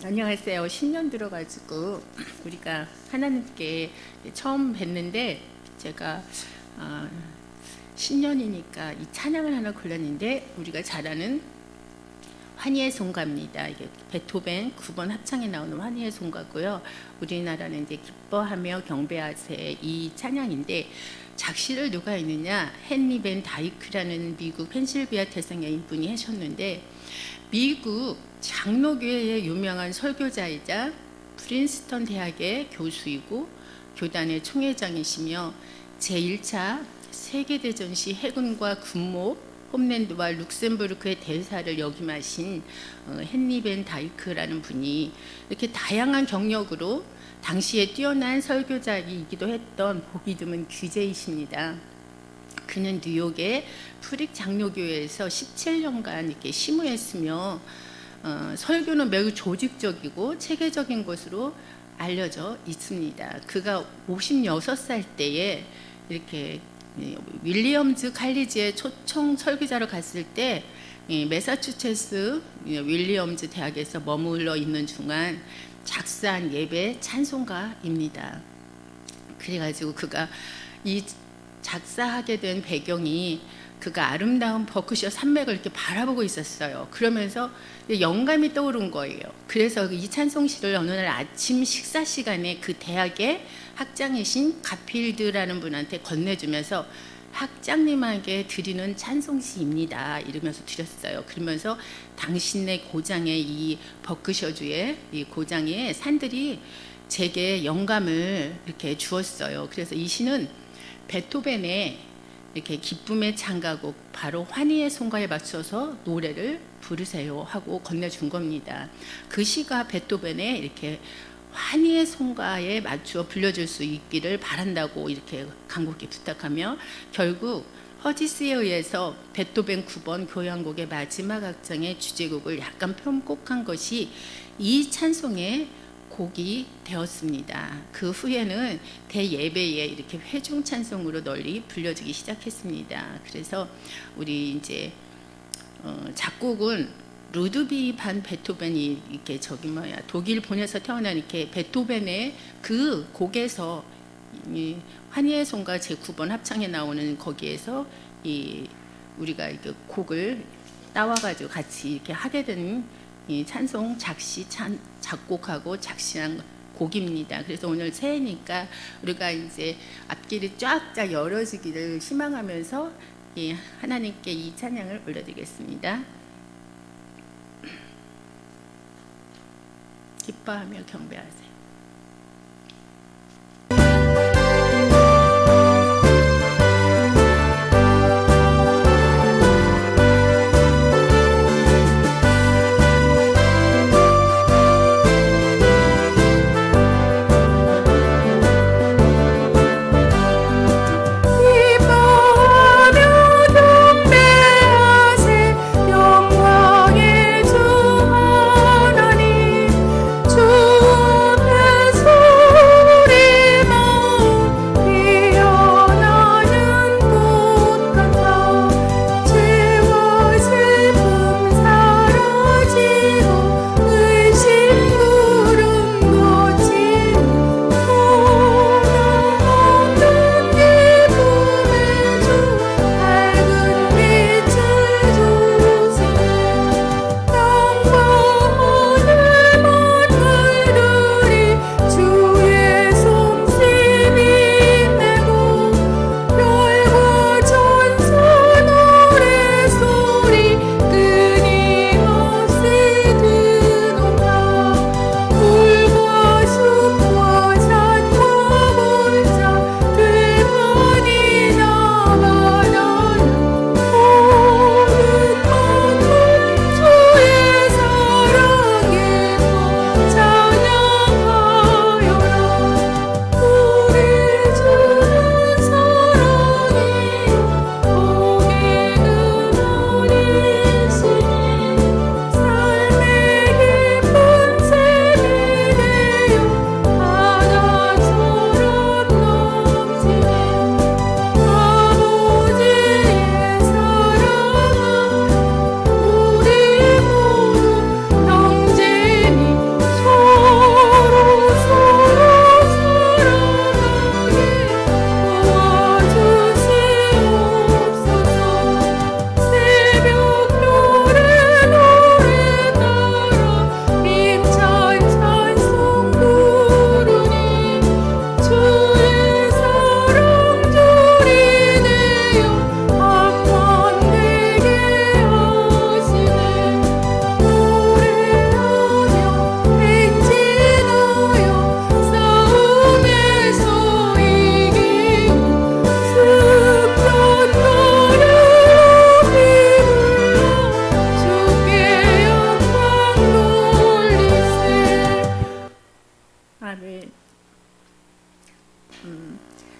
안녕하세요. 신년 들어가지고 우리가 하나님께 처음 뵀는데 제가 신년이니까 이 찬양을 하나 골랐는데 우리가 잘 아는 환희의 송가입니다. 이게 베토벤 9번 합창에 나오는 환희의 송가고요. 우리나라는 이제 기뻐하며 경배하세 이 찬양인데 작시를 누가 했느냐? 헨리 벤 다이크라는 미국 펜실베이아 대성여인 분이 하셨는데 미국 장로교회의 유명한 설교자이자 프린스턴 대학의 교수이고 교단의 총회장이시며 제1차 세계대전 시 해군과 군목 홈랜드와 룩셈부르크의 대사를 역임하신 헨리 벤 다이크라는 분이 이렇게 다양한 경력으로 당시에 뛰어난 설교자이기도 했던 보기 드문 귀재이십니다. 그는 뉴욕의 프릭 장로교회에서 17년간 이렇게 심우했으며 설교는 매우 조직적이고 체계적인 것으로 알려져 있습니다. 그가 56살 때에 이렇게 윌리엄즈 칼리지에 초청 설교자로 갔을 때 매사추세츠 윌리엄즈 대학에서 머물러 있는 중간 작사한 예배 찬송가입니다. 그래가지고 그가 이 작사하게 된 배경이 그가 아름다운 버크셔 산맥을 이렇게 바라보고 있었어요. 그러면서 영감이 떠오른 거예요. 그래서 이 찬송시를 어느 날 아침 식사 시간에 그 대학의 학장이신 가필드라는 분한테 건네주면서 학장님에게 드리는 찬송시입니다. 이러면서 드렸어요. 그러면서 당신네 고장의 이 버크셔주의 이 고장의 산들이 제게 영감을 이렇게 주었어요. 그래서 이 시는 베토벤의 이렇게 기쁨의 창가곡 바로 환희의 송가에 맞춰서 노래를 부르세요 하고 건네준 겁니다. 그 시가 베토벤의 이렇게 환희의 송가에 맞추어 불려줄 수 있기를 바란다고 이렇게 간곡히 부탁하며 결국 허지스에 의해서 베토벤 9번 교향곡의 마지막 악장의 주제곡을 약간 편곡한 것이 이 찬송의 곡이 되었습니다. 그 후에는 대예배에 이렇게 회중 찬송으로 널리 불려지기 시작했습니다. 그래서 우리 이제 작곡은 루드비 반 베토벤이 이렇게 독일 본에서 태어난 이렇게 베토벤의 그 곡에서 이 환희의 송가 제 9번 합창에 나오는 거기에서 우리가 이렇게 곡을 따와가지고 같이 이렇게 하게 된 이 찬송 작곡하고 작시한 곡입니다. 그래서 오늘 새해니까 우리가 이제 앞길이 쫙쫙 열어지기를 희망하면서 하나님께 이 찬양을 올려드리겠습니다. 기뻐하며 경배하세요. 영광의 주 하나님 주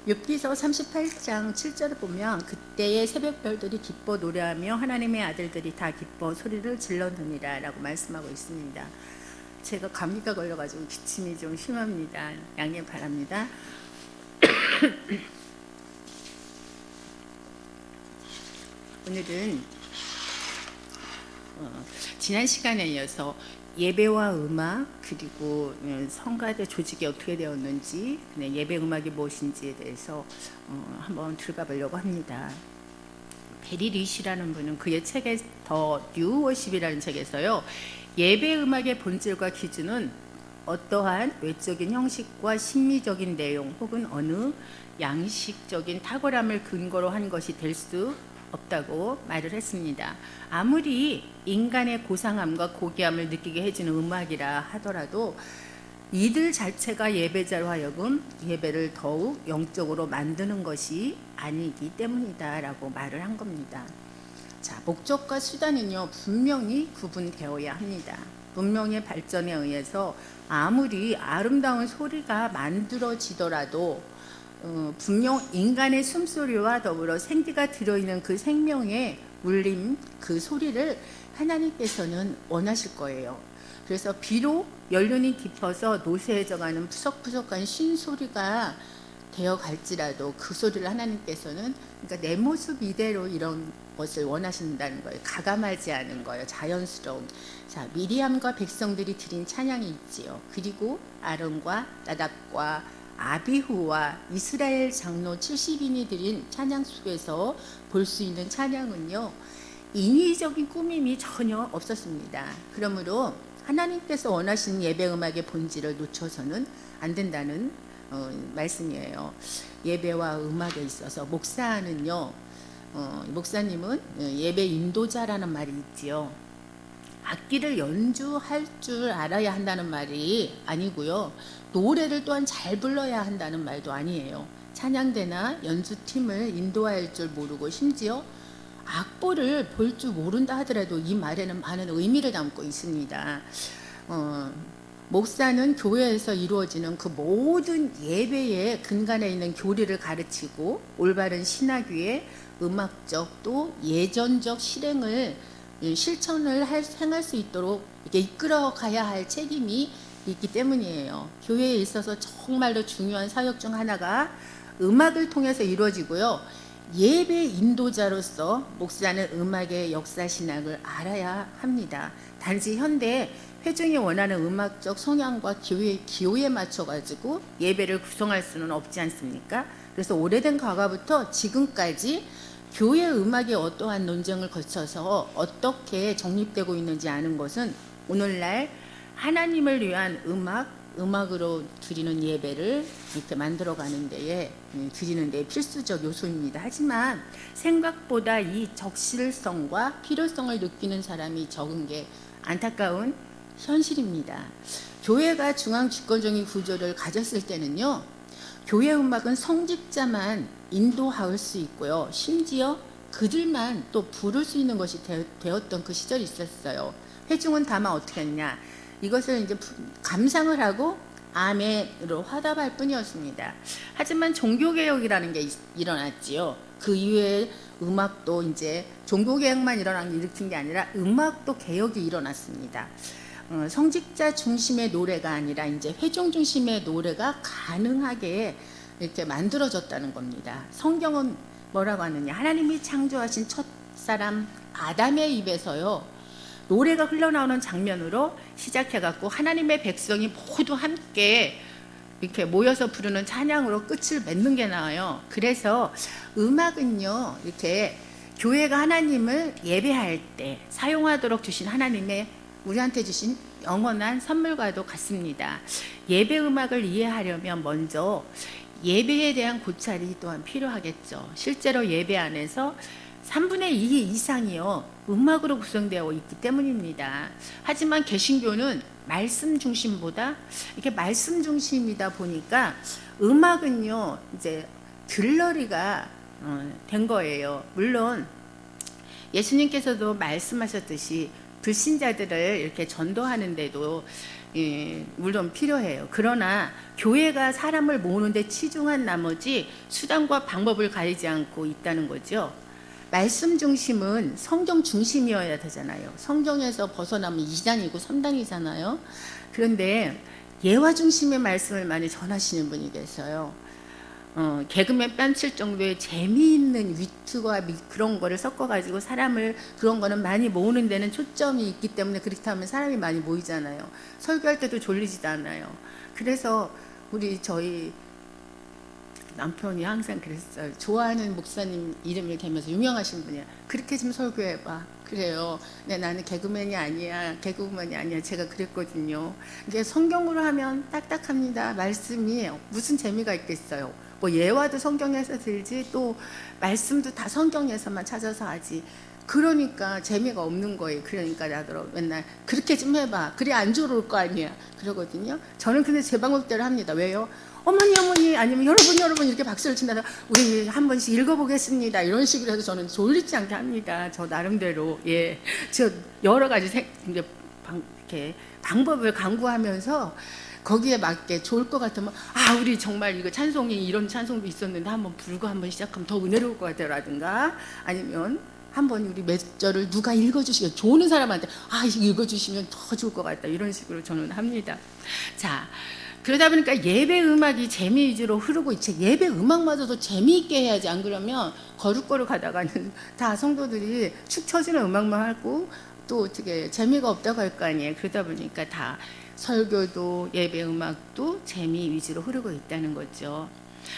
욥기서 38장 7절을 보면 그때의 새벽별들이 기뻐 노래하며 하나님의 아들들이 다 기뻐 소리를 질러느니라 라고 말씀하고 있습니다. 제가 감기가 걸려가지고 기침이 좀 심합니다. 양해 바랍니다. 오늘은 지난 시간에 이어서 예배와 음악 그리고 성가대 조직이 어떻게 되었는지 예배 음악이 무엇인지에 대해서 한번 들어가 보려고 합니다. 베리 리시라는 분은 그의 책에 더 뉴워십이라는 책에서요, 예배 음악의 본질과 기준은 어떠한 외적인 형식과 심미적인 내용 혹은 어느 양식적인 탁월함을 근거로 한 것이 될 수 없다고 말을 했습니다. 아무리 인간의 고상함과 고귀함을 느끼게 해주는 음악이라 하더라도 이들 자체가 예배자로 하여금 예배를 더욱 영적으로 만드는 것이 아니기 때문이다 라고 말을 한 겁니다. 자, 목적과 수단은요 분명히 구분되어야 합니다. 문명의 발전에 의해서 아무리 아름다운 소리가 만들어지더라도 분명 인간의 숨소리와 더불어 생기가 들어있는 그 생명의 울림, 그 소리를 하나님께서는 원하실 거예요. 그래서 비록 연륜이 깊어서 노쇠해져가는 푸석푸석한 쉰소리가 되어갈지라도 그 소리를 하나님께서는, 그러니까 내 모습 이대로 이런 것을 원하신다는 거예요. 가감하지 않은 거예요. 자연스러운. 자, 미리암과 백성들이 드린 찬양이 있지요. 그리고 아론과 나답과 아비후와 이스라엘 장로 70인이 드린 찬양 속에서 볼 수 있는 찬양은요, 인위적인 꾸밈이 전혀 없었습니다. 그러므로 하나님께서 원하시는 예배 음악의 본질을 놓쳐서는 안 된다는 말씀이에요. 예배와 음악에 있어서 목사는요, 목사님은 예배 인도자라는 말이 있지요. 악기를 연주할 줄 알아야 한다는 말이 아니고요, 노래를 또한 잘 불러야 한다는 말도 아니에요. 찬양대나 연주팀을 인도할 줄 모르고 심지어 악보를 볼 줄 모른다 하더라도 이 말에는 많은 의미를 담고 있습니다. 목사는 교회에서 이루어지는 그 모든 예배의 근간에 있는 교리를 가르치고 올바른 신학 위에 음악적 또 예전적 실천을 행할 수 있도록 이렇게 이끌어 가야 할 책임이 있기 때문이에요. 교회에 있어서 정말로 중요한 사역 중 하나가 음악을 통해서 이루어지고요, 예배 인도자로서 목사는 음악의 역사 신학을 알아야 합니다. 단지 현대 회중이 원하는 음악적 성향과 기호에 맞춰가지고 예배를 구성할 수는 없지 않습니까? 그래서 오래된 과거부터 지금까지 교회 음악이 어떠한 논쟁을 거쳐서 어떻게 정립되고 있는지 아는 것은 오늘날 하나님을 위한 음악으로 드리는 예배를 이렇게 만들어가는 데에 드리는 데 필수적 요소입니다. 하지만 생각보다 이 적실성과 필요성을 느끼는 사람이 적은 게 안타까운 현실입니다. 교회가 중앙 집권적인 구조를 가졌을 때는요, 교회 음악은 성직자만 인도할 수 있고요, 심지어 그들만 또 부를 수 있는 것이 되었던 그 시절이 있었어요. 회중은 다만 어떻게 했냐, 이것을 이제 감상을 하고 아멘으로 화답할 뿐이었습니다. 하지만 종교개혁이라는 게 일어났지요. 그 이후에 음악도 이제 종교개혁만 일으킨 게 아니라 음악도 개혁이 일어났습니다. 성직자 중심의 노래가 아니라 이제 회중 중심의 노래가 가능하게 이렇게 만들어졌다는 겁니다. 성경은 뭐라고 하느냐, 하나님이 창조하신 첫 사람 아담의 입에서요, 노래가 흘러나오는 장면으로 시작해갖고 하나님의 백성이 모두 함께 이렇게 모여서 부르는 찬양으로 끝을 맺는 게 나와요. 그래서 음악은요, 이렇게 교회가 하나님을 예배할 때 사용하도록 주신 하나님의 우리한테 주신 영원한 선물과도 같습니다. 예배 음악을 이해하려면 먼저 예배에 대한 고찰이 또한 필요하겠죠. 실제로 예배 안에서 3분의 2 이상이요 음악으로 구성되어 있기 때문입니다. 하지만 개신교는 말씀 중심보다 이렇게 말씀 중심이다 보니까 음악은요 이제 들러리가 된 거예요. 물론 예수님께서도 말씀하셨듯이 불신자들을 이렇게 전도하는데도 물론 필요해요. 그러나 교회가 사람을 모으는데 치중한 나머지 수단과 방법을 가리지 않고 있다는 거죠. 말씀 중심은 성경 중심이어야 되잖아요. 성경에서 벗어나면 2단이고 3단이잖아요. 그런데 예화 중심의 말씀을 많이 전하시는 분이 계세요. 개그맨 뺨칠 정도의 재미있는 위트와 그런 거를 섞어가지고 사람을, 그런 거는 많이 모으는 데는 초점이 있기 때문에 그렇게 하면 사람이 많이 모이잖아요. 설교할 때도 졸리지도 않아요. 그래서 저희 남편이 항상 그랬어요. 좋아하는 목사님 이름을 대면서, 유명하신 분이야. 그렇게 좀 설교해봐. 그래요. 네, 나는 개그맨이 아니야. 개그우먼이 아니야. 제가 그랬거든요. 이게 성경으로 하면 딱딱합니다. 말씀이 무슨 재미가 있겠어요. 뭐 예화도 성경에서 들지, 또 말씀도 다 성경에서만 찾아서 하지. 그러니까 재미가 없는 거예요. 그러니까 나더러 맨날 그렇게 좀 해봐. 그래 안 좋을 거 아니야. 그러거든요. 저는 근데 제 방법대로 합니다. 왜요? 어머니 아니면 여러분 이렇게 박수를 친다면 우리 한 번씩 읽어보겠습니다. 이런 식으로 해서 저는 졸리지 않게 합니다. 저 나름대로. 예, 저 여러 가지 이렇게 방법을 강구하면서 거기에 맞게 좋을 것 같으면, 우리 정말 이거 찬송이 이런 찬송도 있었는데 한번 부르고 한번 시작하면 더 은혜로울 것 같아라든가, 아니면 한번 우리 몇 절을 누가 읽어주시고 좋은 사람한테 읽어주시면 더 좋을 것 같다, 이런 식으로 저는 합니다. 자, 그러다 보니까 예배 음악이 재미 위주로 흐르고 있지. 예배 음악마저도 재미있게 해야지. 안 그러면 거룩거룩 하다가는 다 성도들이 축 처지는 음악만 하고 또 어떻게 재미가 없다고 할 거 아니에요. 그러다 보니까 다 설교도 예배 음악도 재미 위주로 흐르고 있다는 거죠.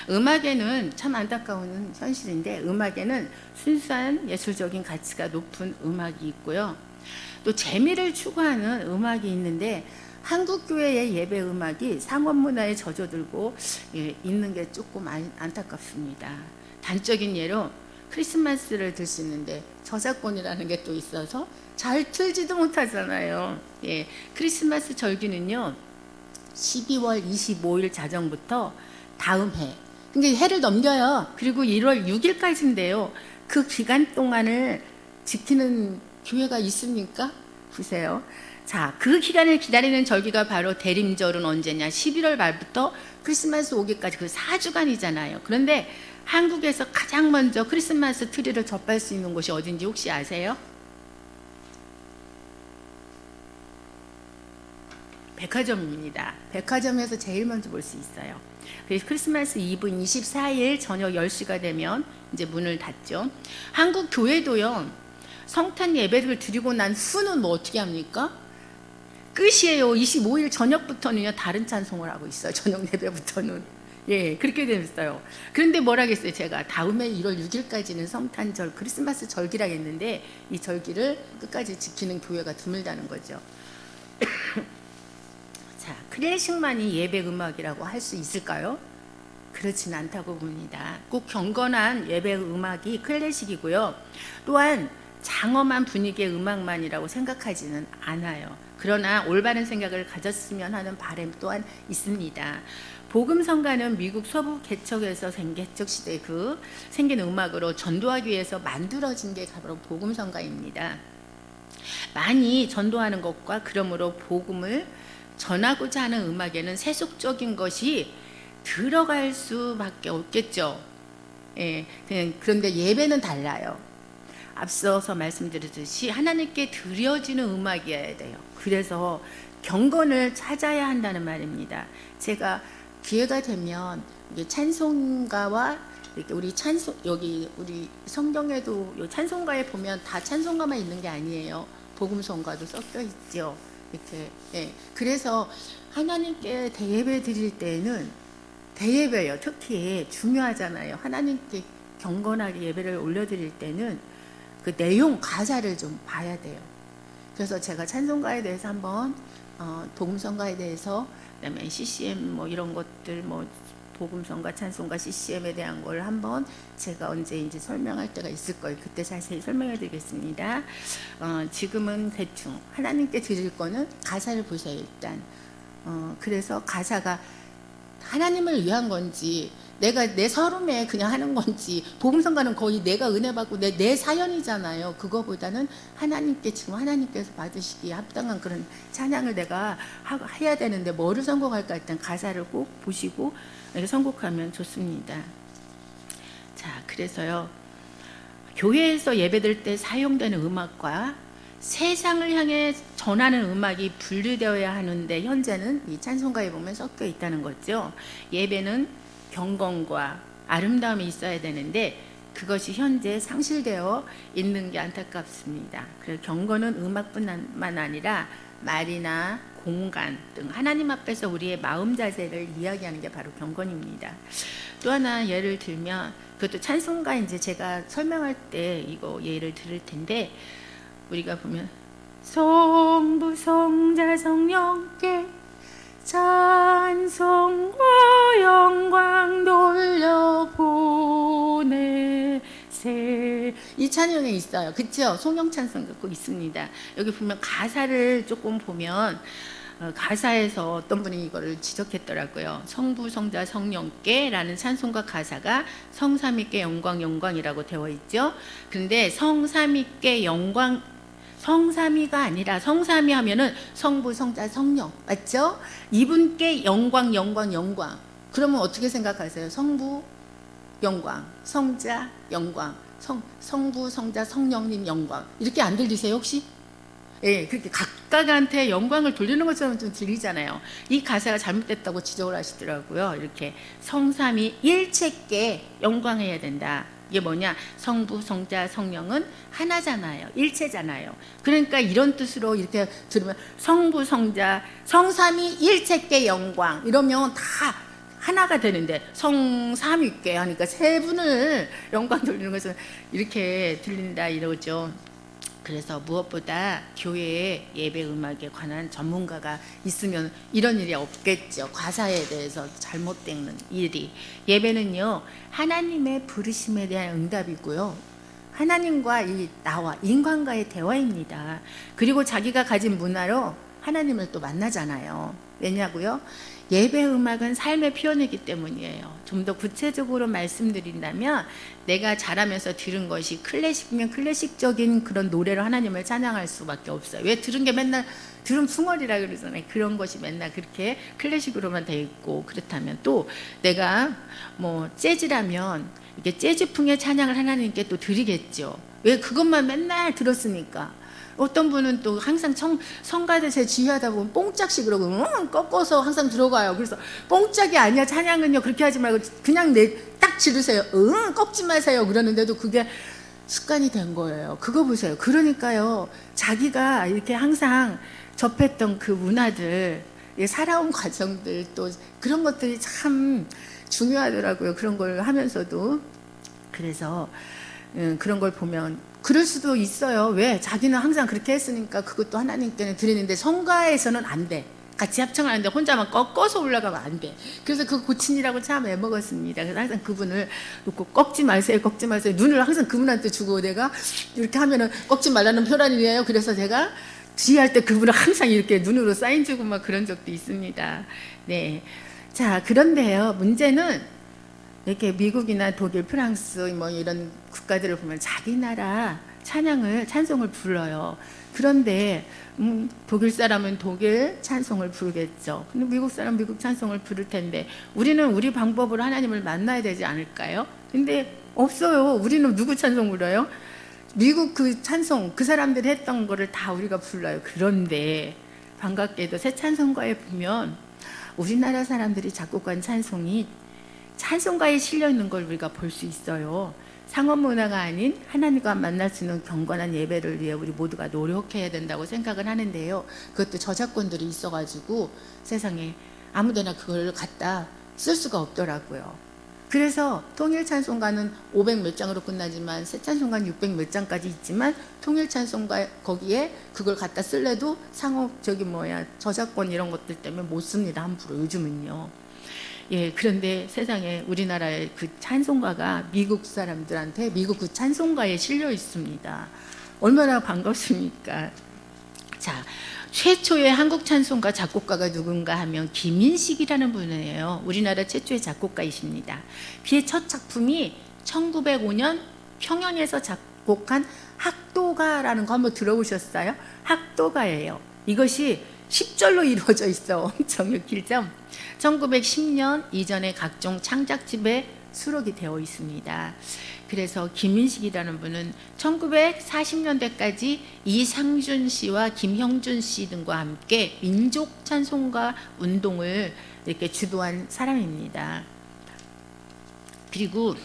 음악에는 참 안타까운 현실인데, 음악에는 순수한 예술적인 가치가 높은 음악이 있고요. 또 재미를 추구하는 음악이 있는데, 한국 교회의 예배 음악이 상업 문화에 젖어들고 있는 게 조금 안타깝습니다. 단적인 예로 크리스마스를 들 수 있는데 저작권이라는 게 또 있어서 잘 틀지도 못하잖아요. 예, 크리스마스 절기는요 12월 25일 자정부터 다음 해, 그러니까 해를 넘겨요. 그리고 1월 6일까지인데요. 그 기간 동안을 지키는 교회가 있습니까? 보세요. 자, 그 기간을 기다리는 절기가 바로 대림절은 언제냐? 11월 말부터 크리스마스 오기까지 그 4주간이잖아요. 그런데 한국에서 가장 먼저 크리스마스 트리를 접할 수 있는 곳이 어딘지 혹시 아세요? 백화점입니다. 백화점에서 제일 먼저 볼 수 있어요. 그래서 크리스마스 이브 24일 저녁 10시가 되면 이제 문을 닫죠. 한국 교회도요, 성탄 예배를 드리고 난 후는 뭐 어떻게 합니까? 끝이에요. 25일 저녁부터는요 다른 찬송을 하고 있어요. 저녁 예배부터는. 예, 그렇게 됐어요. 그런데 뭐라겠어요. 제가 다음에 1월 6일까지는 성탄절, 크리스마스 절기라 했는데 이 절기를 끝까지 지키는 교회가 드물다는 거죠. 자, 클래식만이 예배 음악이라고 할 수 있을까요? 그렇지는 않다고 봅니다. 꼭 경건한 예배 음악이 클래식이고요. 또한 장엄한 분위기의 음악만이라고 생각하지는 않아요. 그러나 올바른 생각을 가졌으면 하는 바람 또한 있습니다. 복음성가는 미국 서부 개척에서 개척 시대에 생긴 음악으로 전도하기 위해서 만들어진 게 바로 복음성가입니다. 많이 전도하는 것과 그러므로 복음을 전하고자 하는 음악에는 세속적인 것이 들어갈 수밖에 없겠죠. 예, 그런데 예배는 달라요. 앞서서 말씀드렸듯이 하나님께 드려지는 음악이어야 돼요. 그래서 경건을 찾아야 한다는 말입니다. 제가 기회가 되면 찬송가와 우리 여기 우리 성경에도 찬송가에 보면 다 찬송가만 있는 게 아니에요. 복음성가도 섞여 있죠. 이렇게. 예. 그래서 하나님께 대예배 드릴 때는 대예배요. 특히 중요하잖아요. 하나님께 경건하게 예배를 올려드릴 때는 그 내용 가사를 좀 봐야 돼요. 그래서 제가 찬송가에 대해서 한번 복음성가에 대해서, 그다음에 CCM 뭐 이런 것들, 뭐 복음성가, 찬송가, CCM에 대한 걸 한번 제가 언제 설명할 때가 있을 거예요. 그때 자세히 설명해 드리겠습니다. 지금은 대충 하나님께 드릴 거는 가사를 보세요. 일단 그래서 가사가 하나님을 위한 건지 내가 내 서름에 그냥 하는 건지, 복음성가는 거의 내가 은혜 받고 내 사연이잖아요. 그거보다는 하나님께, 지금 하나님께서 받으시기에 합당한 그런 찬양을 내가 해야 되는데 뭐를 선곡할까? 일단 가사를 꼭 보시고 선곡하면 좋습니다. 자, 그래서요, 교회에서 예배드릴 때 사용되는 음악과 세상을 향해 전하는 음악이 분리되어야 하는데, 현재는 이 찬송가에 보면 섞여 있다는 거죠. 예배는 경건과 아름다움이 있어야 되는데 그것이 현재 상실되어 있는 게 안타깝습니다. 그래서 경건은 음악뿐만 아니라 말이나 공간 등 하나님 앞에서 우리의 마음 자세를 이야기하는 게 바로 경건입니다. 또 하나 예를 들면, 그것도 찬송가 이제 제가 설명할 때 이거 예를 들을 텐데, 우리가 보면 성부 성자 성령께 찬송과 영광 돌려보내세, 이 찬양에 있어요. 그쵸? 송영 찬송 듣고 있습니다. 여기 보면 가사를 조금 보면 가사에서 어떤 분이 이거를 지적했더라고요. 성부 성자 성령께 라는 찬송가 가사가 성삼위께 영광 영광이라고 되어 있죠. 그런데 성삼위께 영광, 성삼위가 아니라, 성삼위 하면은 성부 성자 성령 맞죠? 이분께 영광 영광 영광. 그러면 어떻게 생각하세요? 성부 영광, 성자 영광, 성부 성자 성령님 영광, 이렇게 안 들리세요 혹시? 예, 그렇게 각각한테 영광을 돌리는 것처럼 좀 들리잖아요. 이 가사가 잘못됐다고 지적을 하시더라고요. 이렇게 성삼위 일체께 영광해야 된다. 이게 뭐냐? 성부, 성자, 성령은 하나잖아요. 일체잖아요. 그러니까 이런 뜻으로 이렇게 들으면 성부, 성자, 성삼위 일체께 영광 이러면 다 하나가 되는데, 성삼위께 하니까 세 분을 영광 돌리는 것은 이렇게 들린다 이러죠. 그래서 무엇보다 교회에 예배 음악에 관한 전문가가 있으면 이런 일이 없겠죠. 가사에 대해서 잘못된 일이. 예배는요, 하나님의 부르심에 대한 응답이고요, 하나님과 나와 인간과의 대화입니다. 그리고 자기가 가진 문화로 하나님을 또 만나잖아요. 왜냐고요? 예배 음악은 삶의 표현이기 때문이에요. 좀 더 구체적으로 말씀드린다면, 내가 자라면서 들은 것이 클래식이면 클래식적인 그런 노래로 하나님을 찬양할 수밖에 없어요. 왜? 들은 게 맨날 들은 풍월이라 그러잖아요. 그런 것이 맨날 그렇게 클래식으로만 돼 있고, 그렇다면 또 내가 뭐 재즈라면 이게 재즈풍의 찬양을 하나님께 또 드리겠죠. 왜? 그것만 맨날 들었으니까. 어떤 분은 또 항상 성가대 제 지휘하다 보면 뽕짝씩 그러고 꺾어서 항상 들어가요. 그래서 뽕짝이 아니야, 찬양은요 그렇게 하지 말고 그냥 딱 지르세요. 꺾지 마세요. 그러는데도 그게 습관이 된 거예요. 그거 보세요. 그러니까요, 자기가 이렇게 항상 접했던 그 문화들, 살아온 과정들, 또 그런 것들이 참 중요하더라고요. 그런 걸 하면서도. 그래서 그런 걸 보면 그럴 수도 있어요. 왜? 자기는 항상 그렇게 했으니까 그것도 하나님께는 드리는데, 성가에서는 안 돼. 같이 합창하는데 혼자만 꺾어서 올라가면 안 돼. 그래서 그 고친이라고 참 애먹었습니다. 그래서 항상 그분을 놓고 꺾지 마세요, 꺾지 마세요. 눈을 항상 그분한테 주고, 내가 이렇게 하면은 꺾지 말라는 표란이에요. 그래서 제가 지휘할 때 그분을 항상 이렇게 눈으로 사인 주고 막 그런 적도 있습니다. 네. 자, 그런데요, 문제는 이렇게 미국이나 독일, 프랑스 뭐 이런 국가들을 보면 자기 나라 찬송을 불러요. 그런데 독일 사람은 독일 찬송을 부르겠죠. 근데 미국 사람은 미국 찬송을 부를 텐데, 우리는 우리 방법으로 하나님을 만나야 되지 않을까요? 근데 없어요. 우리는 누구 찬송 불러요? 미국 그 찬송, 그 사람들이 했던 거를 다 우리가 불러요. 그런데 반갑게도 새 찬송가에 보면 우리나라 사람들이 작곡한 찬송가에 실려 있는 걸 우리가 볼 수 있어요. 상업 문화가 아닌 하나님과 만날 수 있는 경건한 예배를 위해 우리 모두가 노력해야 된다고 생각을 하는데요, 그것도 저작권들이 있어가지고 세상에 아무데나 그걸 갖다 쓸 수가 없더라고요. 그래서 통일 찬송가는 500 몇 장으로 끝나지만, 새 찬송가는 600 몇 장까지 있지만, 통일 찬송가 거기에 그걸 갖다 쓸래도 상업 저작권 이런 것들 때문에 못 씁니다, 함부로 요즘은요. 예, 그런데 세상에 우리나라의 그 찬송가가 미국 사람들한테 미국 그 찬송가에 실려 있습니다. 얼마나 반갑습니까? 자, 최초의 한국 찬송가 작곡가가 누군가 하면 김인식이라는 분이에요. 우리나라 최초의 작곡가이십니다. 그의 첫 작품이 1905년 평양에서 작곡한 학도가라는 거 한번 들어보셨어요? 학도가예요. 이것이 10절로 이루어져 있어. 엄청 길죠? 1910년 이전에 각종 창작집에 수록이 되어 있습니다. 그래서 김인식이라는 분은 1940년대까지 이상준 씨와 김형준 씨 등과 함께 민족 찬송가 운동을 이렇게 주도한 사람입니다. 그리고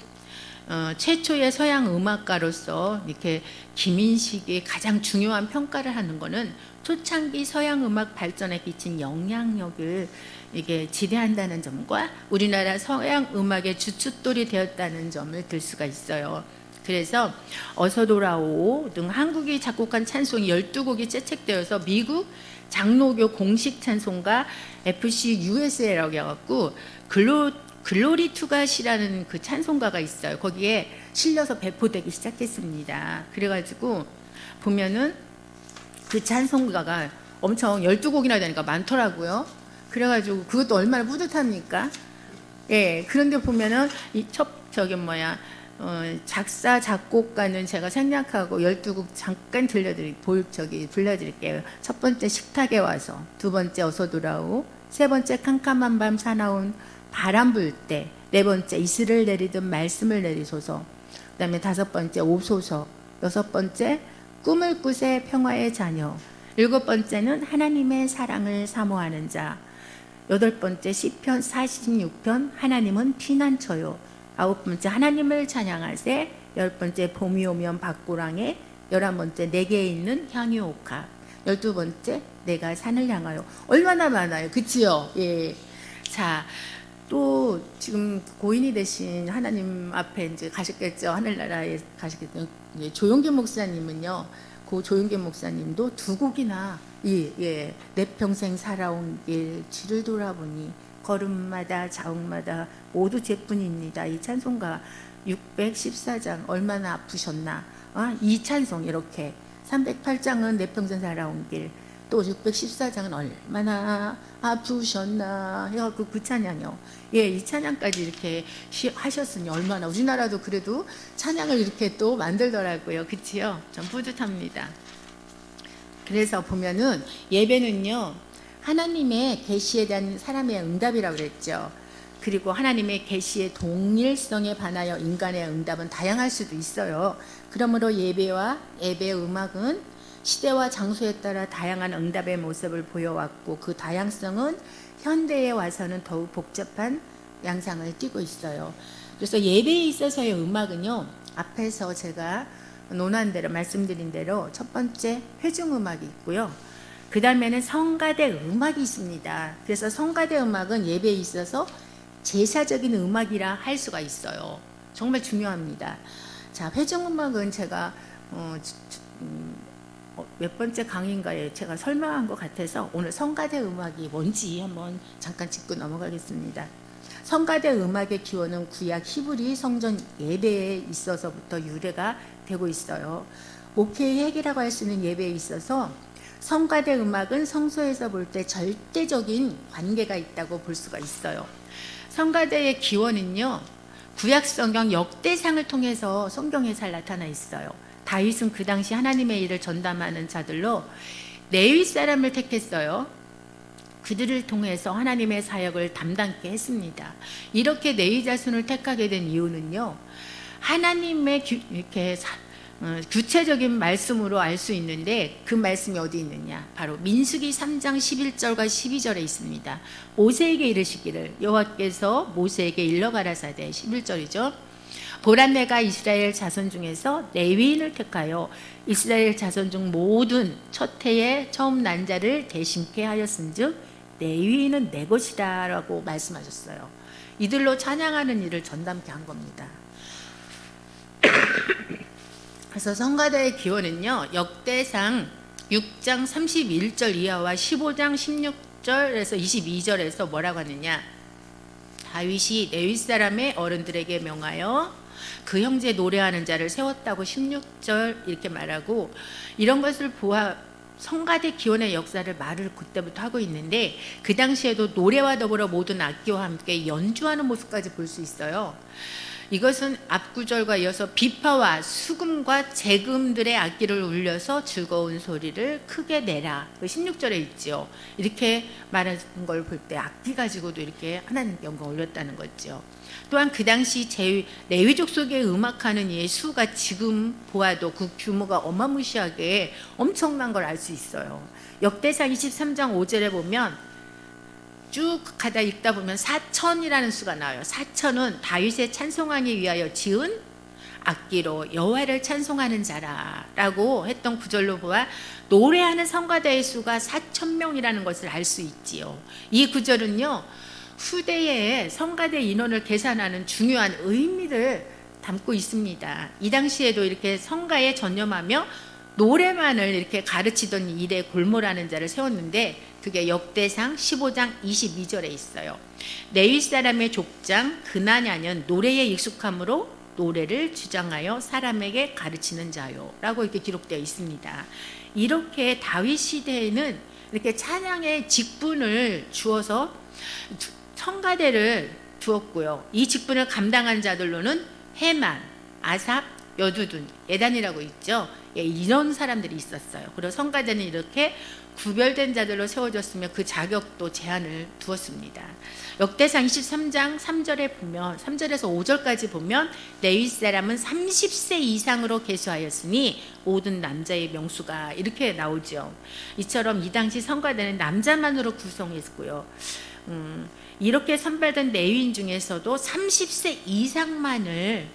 최초의 서양 음악가로서 이렇게 김인식이 가장 중요한 평가를 하는 것은 초창기 서양 음악 발전에 끼친 영향력을 이게 지대한다는 점과 우리나라 서양 음악의 주춧돌이 되었다는 점을 들 수가 있어요. 그래서 어서 돌아오 등 한국이 작곡한 찬송이 12곡이 채택되어서 미국 장로교 공식 찬송가 FC USA라고 해갖고 글로리 투갓이라는 그 찬송가가 있어요. 거기에 실려서 배포되기 시작했습니다. 그래가지고 보면은 그 찬송가가 엄청 12곡이나 되니까 많더라고요. 그래가지고 그것도 얼마나 뿌듯합니까? 예, 그런데 보면은 작사 작곡가는 제가 생략하고 12곡 잠깐 불러드릴게요. 첫 번째 식탁에 와서, 두 번째 어서 돌아오, 세 번째 캄캄한 밤 사나운 바람 불 때, 네 번째 이슬을 내리듯 말씀을 내리소서, 그 다음에 다섯 번째 오소서, 여섯 번째 꿈을 꾸세 평화의 자녀, 일곱 번째는 하나님의 사랑을 사모하는 자, 여덟 번째 시편 46편 하나님은 피난처요, 아홉 번째 하나님을 찬양하세, 열 번째 봄이 오면 밭고랑에, 11번째 내게 있는 향유옥합, 12번째 내가 산을 향하여. 얼마나 많아요, 그치요? 예. 자, 또 지금 고인이 되신 하나님 앞에 이제 가셨겠죠. 하늘나라에 가셨겠죠. 조용계 목사님은요, 그 조용계 목사님도 두 곡이나 내 평생 살아온 길 뒤를 돌아보니 걸음마다 자욱마다 모두 제뿐입니다. 이 찬송가 614장 얼마나 아프셨나. 이 찬송 이렇게 308장은 내 평생 살아온 길, 또 614장은 얼마나 아프셨나 해갖고 그 찬양이요. 예, 이 찬양까지 이렇게 하셨으니 얼마나, 우리나라도 그래도 찬양을 이렇게 또 만들더라고요. 그치요? 좀 뿌듯합니다. 그래서 보면은 예배는요, 하나님의 계시에 대한 사람의 응답이라고 그랬죠. 그리고 하나님의 계시의 동일성에 반하여 인간의 응답은 다양할 수도 있어요. 그러므로 예배와 예배 음악은 시대와 장소에 따라 다양한 응답의 모습을 보여왔고, 그 다양성은 현대에 와서는 더욱 복잡한 양상을 띠고 있어요. 그래서 예배에 있어서의 음악은요, 앞에서 제가 논한 대로 말씀드린 대로 첫 번째 회중음악이 있고요, 그 다음에는 성가대 음악이 있습니다. 그래서 성가대 음악은 예배에 있어서 제사적인 음악이라 할 수가 있어요. 정말 중요합니다. 자, 회중음악은 제가 몇 번째 강의인가에 제가 설명한 것 같아서 오늘 성가대 음악이 뭔지 한번 잠깐 짚고 넘어가겠습니다. 성가대 음악의 기원은 구약 히브리 성전 예배에 있어서부터 유래가 되고 있어요. 목회의 핵이라고 할 수 있는 예배에 있어서 성가대 음악은 성소에서 볼 때 절대적인 관계가 있다고 볼 수가 있어요. 성가대의 기원은요, 구약 성경 역대상을 통해서 성경에 잘 나타나 있어요. 다윗은 그 당시 하나님의 일을 전담하는 자들로 레위 사람을 택했어요. 그들을 통해서 하나님의 사역을 담당케 했습니다. 이렇게 레위 자손을 택하게 된 이유는요, 하나님의 이렇게 구체적인 말씀으로 알 수 있는데, 그 말씀이 어디 있느냐, 바로 민수기 3장 11절과 12절에 있습니다. 모세에게 이르시기를, 여호와께서 모세에게 일러 가라사대, 11절이죠. 보라, 내가 이스라엘 자손 중에서 레위인을 택하여 이스라엘 자손 중 모든 첫 해에 처음 난 자를 대신케 하였은즉 레위인은 내 것이다 라고 말씀하셨어요. 이들로 찬양하는 일을 전담케 한 겁니다. 그래서 성가대의 기원은요, 역대상 6장 31절 이하와 15장 16절에서 22절에서 뭐라고 하느냐, 다윗이 레위 사람의 어른들에게 명하여 그 형제 노래하는 자를 세웠다고 16절 이렇게 말하고, 이런 것을 성가대 기원의 역사를 말을 그때부터 하고 있는데, 그 당시에도 노래와 더불어 모든 악기와 함께 연주하는 모습까지 볼 수 있어요. 이것은 앞구절과 이어서 비파와 수금과 재금들의 악기를 울려서 즐거운 소리를 크게 내라, 16절에 있죠. 이렇게 말하는 걸 볼 때 악기 가지고도 이렇게 하나님께 영광 올렸다는 거죠. 또한 그 당시 레위족 속에 음악하는 이의 수가 지금 보아도 그 규모가 어마무시하게 엄청난 걸 알 수 있어요. 역대상 23장 5절에 보면 쭉 가다 읽다 보면 4천이라는 수가 나와요. 4천은 다윗의 찬송하기 위하여 지은 악기로 여호와를 찬송하는 자라라고 했던 구절로 보아 노래하는 성가대의 수가 4,000명이라는 것을 알 수 있지요. 이 구절은요, 후대의 성가대 인원을 계산하는 중요한 의미를 담고 있습니다. 이 당시에도 이렇게 성가에 전념하며 노래만을 이렇게 가르치던 일에 골몰하는 자를 세웠는데, 그게 역대상 15장 22절에 있어요. 레위 사람의 족장 그나냐는 노래에 익숙함으로 노래를 주장하여 사람에게 가르치는 자요 라고 이렇게 기록되어 있습니다. 이렇게 다윗 시대에는 이렇게 찬양의 직분을 주어서 성가대를 두었고요. 이 직분을 감당한 자들로는 헤만, 아삽, 여두둔, 예단이라고 있죠. 이런 사람들이 있었어요. 그리고 성가대는 이렇게 구별된 자들로 세워졌으며 그 자격도 제한을 두었습니다. 역대상 23장 3절에 보면, 3절에서 5절까지 보면 레위 사람은 30세 이상으로 계수하였으니 모든 남자의 명수가 이렇게 나오죠. 이처럼 이 당시 성가대는 남자만으로 구성했고요. 이렇게 선발된 레위인 중에서도 30세 이상만을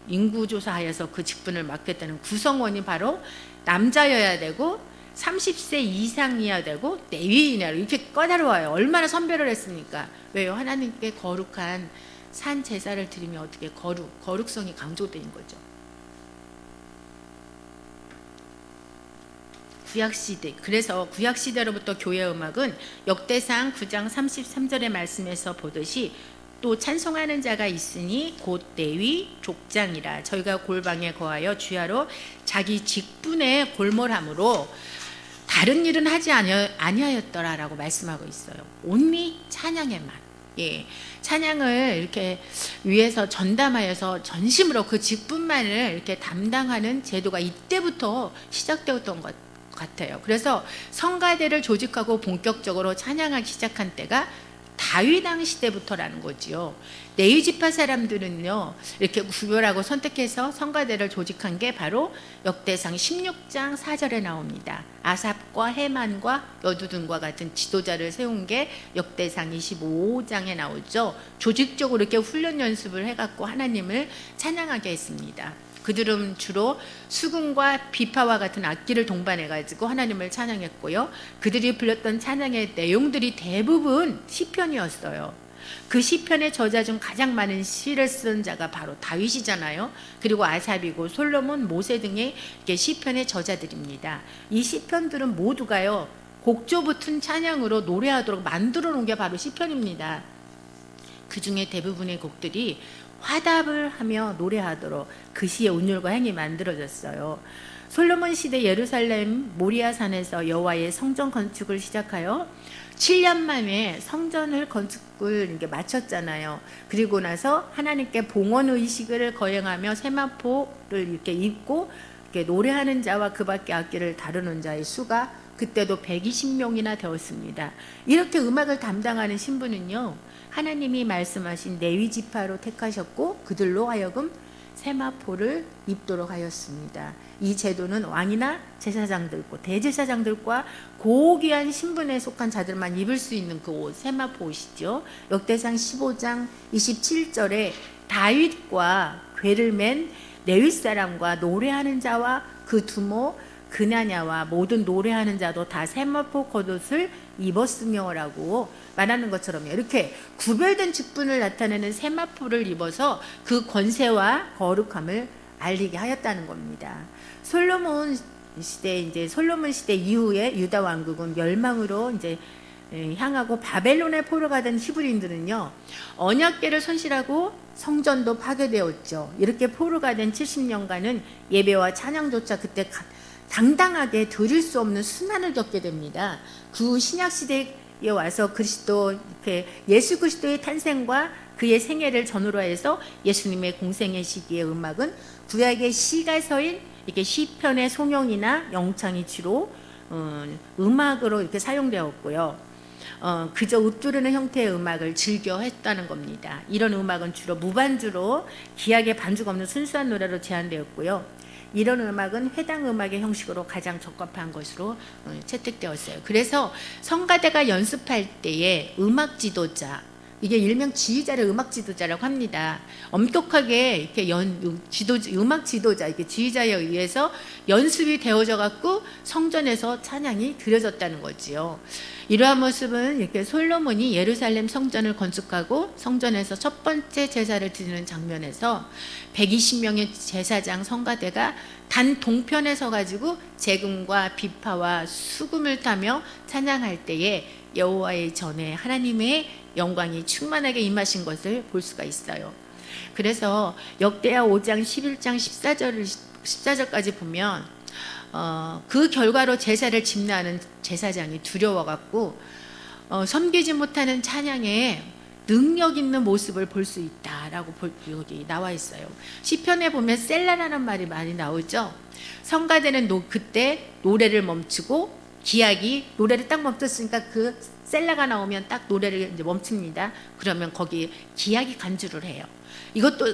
인구조사하여서 그 직분을 맡겠다는 구성원이 바로 남자여야 되고 30세 이상이어야 되고 레위인이야, 이렇게 까다로워요. 얼마나 선별을 했습니까? 왜요? 하나님께 거룩한 산 제사를 드리면 어떻게 거룩성이 강조된 거죠. 구약시대, 그래서 구약시대로부터 교회 음악은 역대상 9장 33절의 말씀에서 보듯이 또 찬송하는 자가 있으니 곧 레위 족장이라, 저희가 골방에 거하여 주야로 자기 직분에 골몰함으로 다른 일은 하지 아니하였더라라고 말씀하고 있어요. 온리 찬양에만, 찬양을 이렇게 위에서 전담하여서 전심으로 그 직분만을 이렇게 담당하는 제도가 이때부터 시작되었던 것 같아요. 그래서 성가대를 조직하고 본격적으로 찬양하기 시작한 때가 다윗 왕 시대부터라는 거지요. 레위 지파 사람들은요, 이렇게 구별하고 선택해서 성가대를 조직한 게 바로 역대상 16장 4절에 나옵니다. 아삽과 헤만과 여두둔과 같은 지도자를 세운 게 역대상 25장에 나오죠. 조직적으로 이렇게 훈련 연습을 해갖고 하나님을 찬양하게 했습니다. 그들은 주로 수금과 비파와 같은 악기를 동반해가지고 하나님을 찬양했고요. 그들이 불렀던 찬양의 내용들이 대부분 시편이었어요. 그 시편의 저자 중 가장 많은 시를 쓴 자가 바로 다윗이잖아요. 그리고 아삽이고 솔로몬, 모세 등의 시편의 저자들입니다. 이 시편들은 모두가요, 곡조 붙은 찬양으로 노래하도록 만들어 놓은 게 바로 시편입니다. 그 중에 대부분의 곡들이 화답을 하며 노래하도록 그 시의 운율과 행이 만들어졌어요. 솔로몬 시대 예루살렘 모리아산에서 여호와의 성전 건축을 시작하여 7년 만에 성전을 건축을 이렇게 마쳤잖아요. 그리고 나서 하나님께 봉헌 의식을 거행하며 세마포를 이렇게 입고 이렇게 노래하는 자와 그 밖에 악기를 다루는 자의 수가 그때도 120명이나 되었습니다. 이렇게 음악을 담당하는 신부는요, 하나님이 말씀하신 레위 지파로 택하셨고 그들로 하여금 세마포를 입도록 하였습니다. 이 제도는 왕이나 제사장들과 대제사장들과 고귀한 신분에 속한 자들만 입을 수 있는 그 옷, 세마포 옷이죠. 역대상 15장 27절에 다윗과 궤를 맨 레위 사람과 노래하는 자와 그 두모 그나냐와 모든 노래하는 자도 다 세마포 겉옷을 입었으며라고 말하는 것처럼 이렇게 구별된 직분을 나타내는 세마포를 입어서 그 권세와 거룩함을 알리게 하였다는 겁니다. 솔로몬 시대 이후에 유다 왕국은 멸망으로 이제 향하고 바벨론에 포로 가던 히브리인들은요, 언약궤를 손실하고 성전도 파괴되었죠. 이렇게 포로 가던 70년간은 예배와 찬양조차 그때 당당하게 드릴 수 없는 순환을 겪게 됩니다. 그 신약 시대에 와서 그리스도 이렇게 예수 그리스도의 탄생과 그의 생애를 전후로 해서 예수님의 공생의 시기의 음악은 구약의 시가서인 이렇게 시편의 송영이나 영창이 주로 음악으로 이렇게 사용되었고요. 그저 읊조르는 형태의 음악을 즐겨 했다는 겁니다. 이런 음악은 주로 무반주로 기악의 반주가 없는 순수한 노래로 제한되었고요. 이런 음악은 회당 음악의 형식으로 가장 적합한 것으로 채택되었어요. 그래서 성가대가 연습할 때에 음악 지도자, 이게 일명 지휘자를 음악 지도자라고 합니다. 엄격하게 이렇게 음악 지도자, 이렇게 지휘자에 의해서 연습이 되어져 갖고 성전에서 찬양이 드려졌다는 거지요. 이러한 모습은 이렇게 솔로몬이 예루살렘 성전을 건축하고 성전에서 첫 번째 제사를 드리는 장면에서 120명의 제사장 성가대가 단 동편에 서 가지고 재금과 비파와 수금을 타며 찬양할 때에 여호와의 전에 하나님의 영광이 충만하게 임하신 것을 볼 수가 있어요. 그래서 역대하 5장 11장 14절까지 보면 그 결과로 제사를 집례하는 제사장이 두려워갖고 섬기지 못하는 찬양에 능력 있는 모습을 볼 수 있다라고 여기 나와 있어요. 시편에 보면 셀라라는 말이 많이 나오죠. 성가대는 그때 노래를 멈추고 기악이 노래를 딱 멈췄으니까 그 셀라가 나오면 딱 노래를 이제 멈춥니다. 그러면 거기 기악이 간주를 해요. 이것도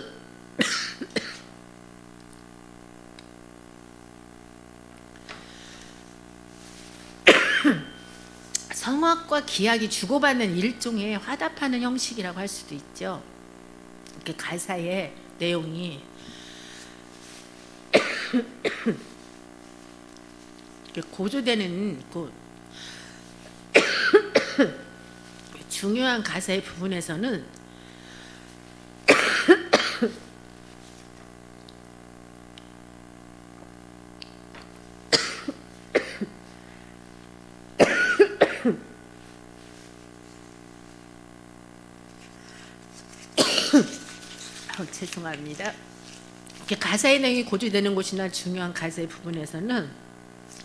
성악과 기악이 주고받는 일종의 화답하는 형식이라고 할 수도 있죠. 이렇게 가사의 내용이 이렇게 고조되는 그 중요한 가사의 부분에서는 죄송합니다. 이렇게 가사의 내용이 고조되는 곳이나 중요한 가사의 부분에서는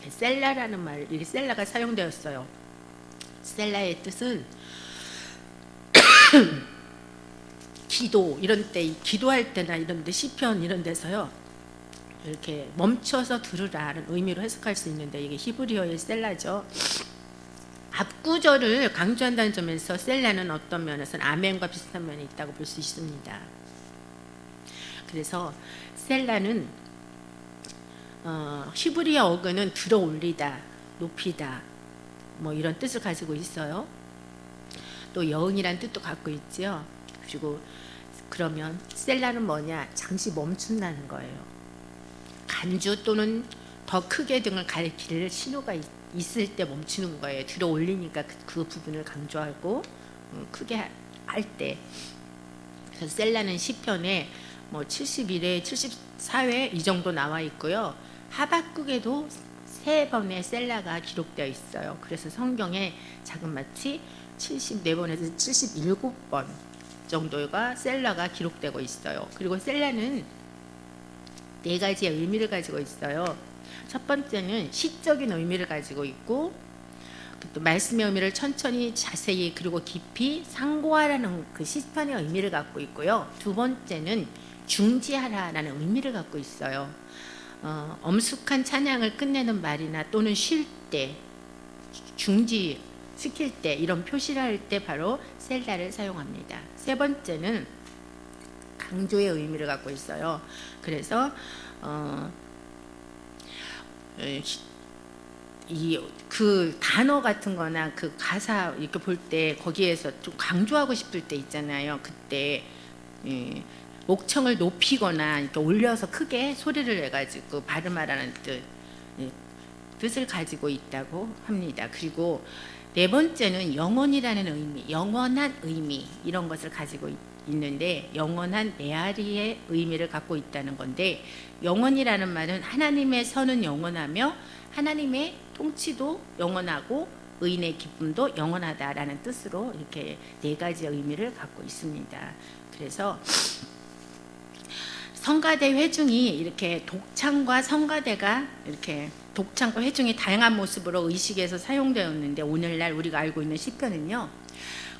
셀라라는 말, 이 셀라가 사용되었어요. 셀라의 뜻은 기도, 이런 때 기도할 때나 이런 데 시편 이런 데서요 이렇게 멈춰서 들으라는 의미로 해석할 수 있는데 이게 히브리어의 셀라죠. 앞구절을 강조한다는 점에서 셀라는 어떤 면에서는 아멘과 비슷한 면이 있다고 볼 수 있습니다. 그래서 셀라는 히브리어 어근은 들어 올리다, 높이다 뭐 이런 뜻을 가지고 있어요. 또 여흥이란 뜻도 갖고 있죠. 그리고 그러면 셀라는 뭐냐? 잠시 멈춘다는 거예요. 간주 또는 더 크게 등을 가리킬 신호가 있을 때 멈추는 거예요. 들어 올리니까 그 부분을 강조하고 크게 할 때. 그래서 셀라는 시편에 뭐 71회, 74회 이 정도 나와 있고요. 하박국에도 3번의 셀라가 기록되어 있어요. 그래서 성경에 자그마치 74번에서 77번 정도가 셀라가 기록되고 있어요. 그리고 셀라는 4가지의 의미를 가지고 있어요. 첫 번째는 시적인 의미를 가지고 있고, 또 말씀의 의미를 천천히 자세히 그리고 깊이 상고하라는 그 시편의 의미를 갖고 있고요. 두 번째는 중지하라라는 의미를 갖고 있어요. 엄숙한 찬양을 끝내는 말이나 또는 쉴 때, 중지시킬 때, 이런 표시를 할 때 바로 셀라를 사용합니다. 세 번째는 강조의 의미를 갖고 있어요. 그래서 그 단어 같은 거나 그 가사 이렇게 볼 때 거기에서 좀 강조하고 싶을 때 있잖아요. 그때 목청을 높이거나 이렇게 올려서 크게 소리를 내가지고 발음하라는 뜻을 가지고 있다고 합니다. 그리고 네 번째는 영원이라는 의미, 영원한 의미 이런 것을 가지고 있는데 영원한 메아리의 의미를 갖고 있다는 건데, 영원이라는 말은 하나님의 선은 영원하며 하나님의 통치도 영원하고 의인의 기쁨도 영원하다라는 뜻으로 이렇게 4가지의 의미를 갖고 있습니다. 그래서 성가대 회중이 이렇게 독창과 성가대가 이렇게 독창과 회중이 다양한 모습으로 의식에서 사용되었는데 오늘날 우리가 알고 있는 시편은요,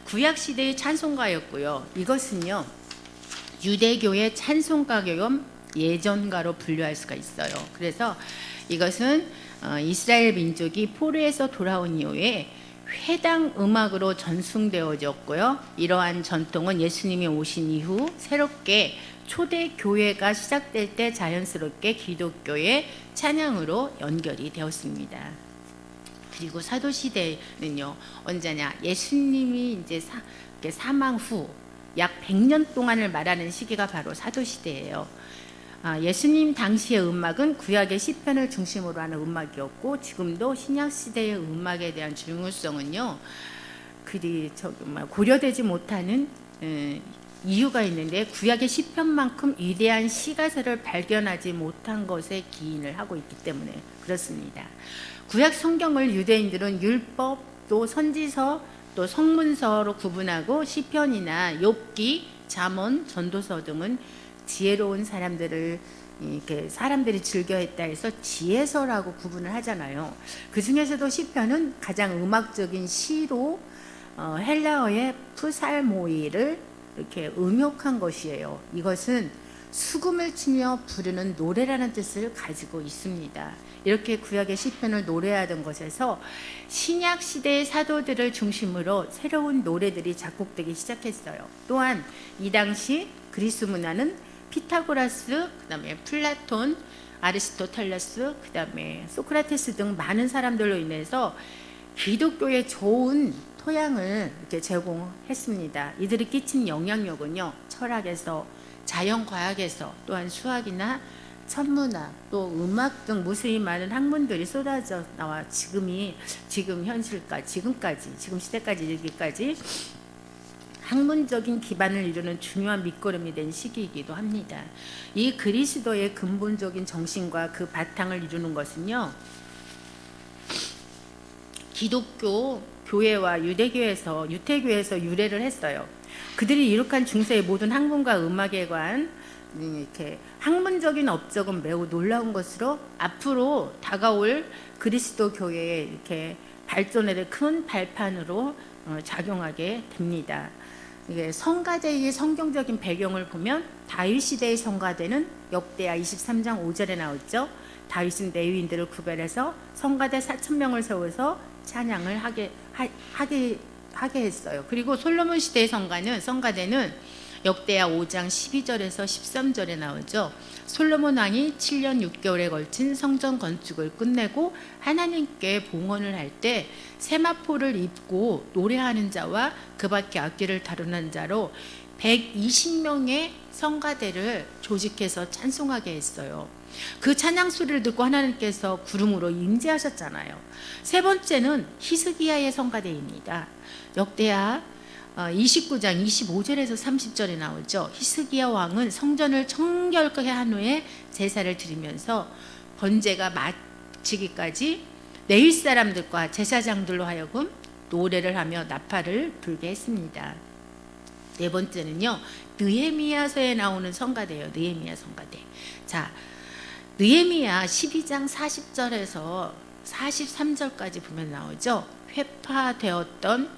구약 시대의 찬송가였고요. 이것은요, 유대교의 찬송가 겸 예전가로 분류할 수가 있어요. 그래서 이것은 이스라엘 민족이 포로에서 돌아온 이후에 회당 음악으로 전승되어졌고요. 이러한 전통은 예수님이 오신 이후 새롭게 초대 교회가 시작될 때 자연스럽게 기독교의 찬양으로 연결이 되었습니다. 그리고 사도 시대는요, 언제냐? 예수님이 이제 사망 후 약 100년 동안을 말하는 시기가 바로 사도 시대예요. 예수님 당시의 음악은 구약의 시편을 중심으로 하는 음악이었고, 지금도 신약 시대의 음악에 대한 중요성은요, 그리 고려되지 못하는 이유가 있는데, 구약의 시편만큼 위대한 시가서를 발견하지 못한 것에 기인을 하고 있기 때문에 그렇습니다. 구약 성경을 유대인들은 율법, 또 선지서, 또 성문서로 구분하고 시편이나 욥기, 잠언, 전도서 등은 지혜로운 사람들이 즐겨했다 해서 지혜서라고 구분을 하잖아요. 그 중에서도 시편은 가장 음악적인 시로 헬라어의 프살모이를 이렇게 음욕한 것이에요. 이것은 수금을 치며 부르는 노래라는 뜻을 가지고 있습니다. 이렇게 구약의 시편을 노래하던 것에서 신약 시대의 사도들을 중심으로 새로운 노래들이 작곡되기 시작했어요. 또한 이 당시 그리스 문화는 피타고라스, 그다음에 플라톤, 아리스토텔레스, 그다음에 소크라테스 등 많은 사람들로 인해서 기독교의 좋은 토양을 이렇게 제공했습니다. 이들이 끼친 영향력은요, 철학에서, 자연과학에서, 또한 수학이나 천문학, 또 음악 등 무수히 많은 학문들이 쏟아져 나와 지금 시대까지 이르기까지 학문적인 기반을 이루는 중요한 밑거름이 된 시기이기도 합니다. 이 그리스도의 근본적인 정신과 그 바탕을 이루는 것은요, 기독교 교회와 유대교에서 유래를 했어요. 그들이 이룩한 중세의 모든 학문과 음악에 관한 이렇게 학문적인 업적은 매우 놀라운 것으로 앞으로 다가올 그리스도 교회의 이렇게 발전에 큰 발판으로 작용하게 됩니다. 이게 성가대의 성경적인 배경을 보면 다윗 시대의 성가대는 역대하 23장 5절에 나오죠. 다윗은 레위인들을 구별해서 성가대 4,000명을 세워서 찬양을 하게 했어요. 그리고 솔로몬 시대의 성가대는 역대하 5장 12절에서 13절에 나오죠. 솔로몬 왕이 7년 6개월에 걸친 성전 건축을 끝내고 하나님께 봉헌을 할 때 세마포를 입고 노래하는 자와 그 밖에 악기를 다루는 자로 120명의 성가대를 조직해서 찬송하게 했어요. 그 찬양 소리를 듣고 하나님께서 구름으로 임재하셨잖아요. 세 번째는 히스기야의 성가대입니다. 역대하 29장 25절에서 30절에 나오죠. 히스기야 왕은 성전을 청결케 한 후에 제사를 드리면서 번제가 마치기까지 내일 사람들과 제사장들로 하여금 노래를 하며 나팔을 불게 했습니다. 네 번째는요, 느헤미야서에 나오는 성가대예요. 느헤미야 성가대. 자, 느헤미야 12장 40절에서 43절까지 보면 나오죠. 회파되었던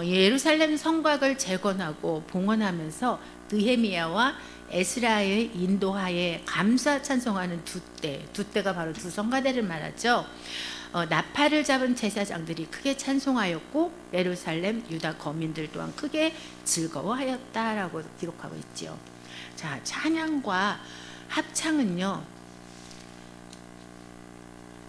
예루살렘 성곽을 재건하고 봉헌하면서 느헤미야와 에스라의 인도하에 감사 찬송하는 두 때가 바로 두 성가대를 말하죠. 나팔을 잡은 제사장들이 크게 찬송하였고 예루살렘 유다 거민들 또한 크게 즐거워하였다라고 기록하고 있죠. 자, 찬양과 합창은요,